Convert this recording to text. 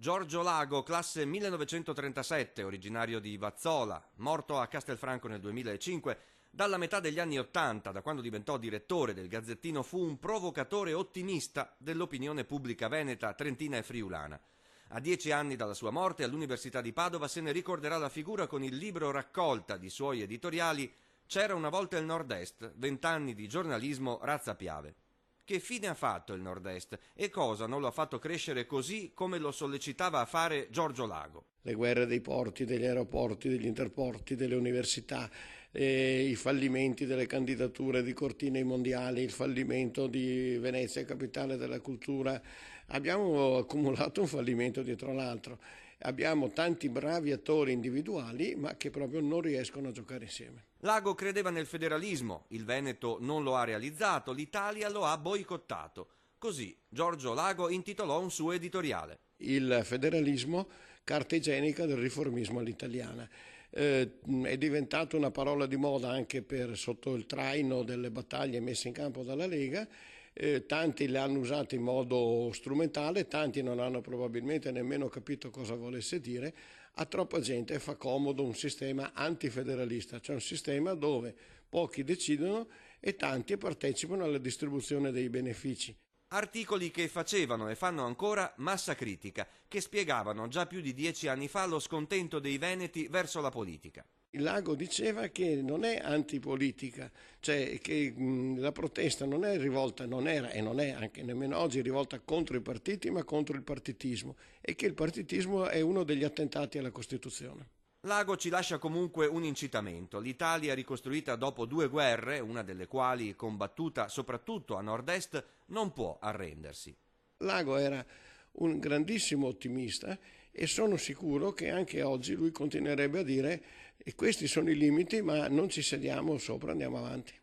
Giorgio Lago, classe 1937, originario di Vazzola, morto a Castelfranco nel 2005, dalla metà degli anni '80, da quando diventò direttore del Gazzettino, fu un provocatore ottimista dell'opinione pubblica veneta, trentina e friulana. A 10 anni dalla sua morte, all'Università di Padova se ne ricorderà la figura con il libro raccolta di suoi editoriali C'era una volta il Nord-Est, 20 anni di giornalismo razzapiave. Che fine ha fatto il Nord-Est e cosa non lo ha fatto crescere così come lo sollecitava a fare Giorgio Lago? Le guerre dei porti, degli aeroporti, degli interporti, delle università, i fallimenti delle candidature di Cortina ai mondiali, il fallimento di Venezia, capitale della cultura. Abbiamo accumulato un fallimento dietro l'altro. Abbiamo tanti bravi attori individuali, ma che proprio non riescono a giocare insieme. Lago credeva nel federalismo, il Veneto non lo ha realizzato, l'Italia lo ha boicottato. Così Giorgio Lago intitolò un suo editoriale. Il federalismo, carta igienica del riformismo all'italiana. È diventata una parola di moda anche sotto il traino delle battaglie messe in campo dalla Lega. Tanti le hanno usate in modo strumentale, tanti non hanno probabilmente nemmeno capito cosa volesse dire. A troppa gente fa comodo un sistema antifederalista, cioè un sistema dove pochi decidono e tanti partecipano alla distribuzione dei benefici. Articoli che facevano e fanno ancora massa critica, che spiegavano già più di 10 anni fa lo scontento dei veneti verso la politica. Il Lago diceva che non è antipolitica, cioè che la protesta non è rivolta, non era e non è anche nemmeno oggi rivolta contro i partiti, ma contro il partitismo, e che il partitismo è uno degli attentati alla Costituzione. Lago ci lascia comunque un incitamento. L'Italia ricostruita dopo 2 guerre, una delle quali combattuta soprattutto a nord-est, non può arrendersi. Lago era un grandissimo ottimista e sono sicuro che anche oggi lui continuerebbe a dire: e questi sono i limiti, ma non ci sediamo sopra, andiamo avanti.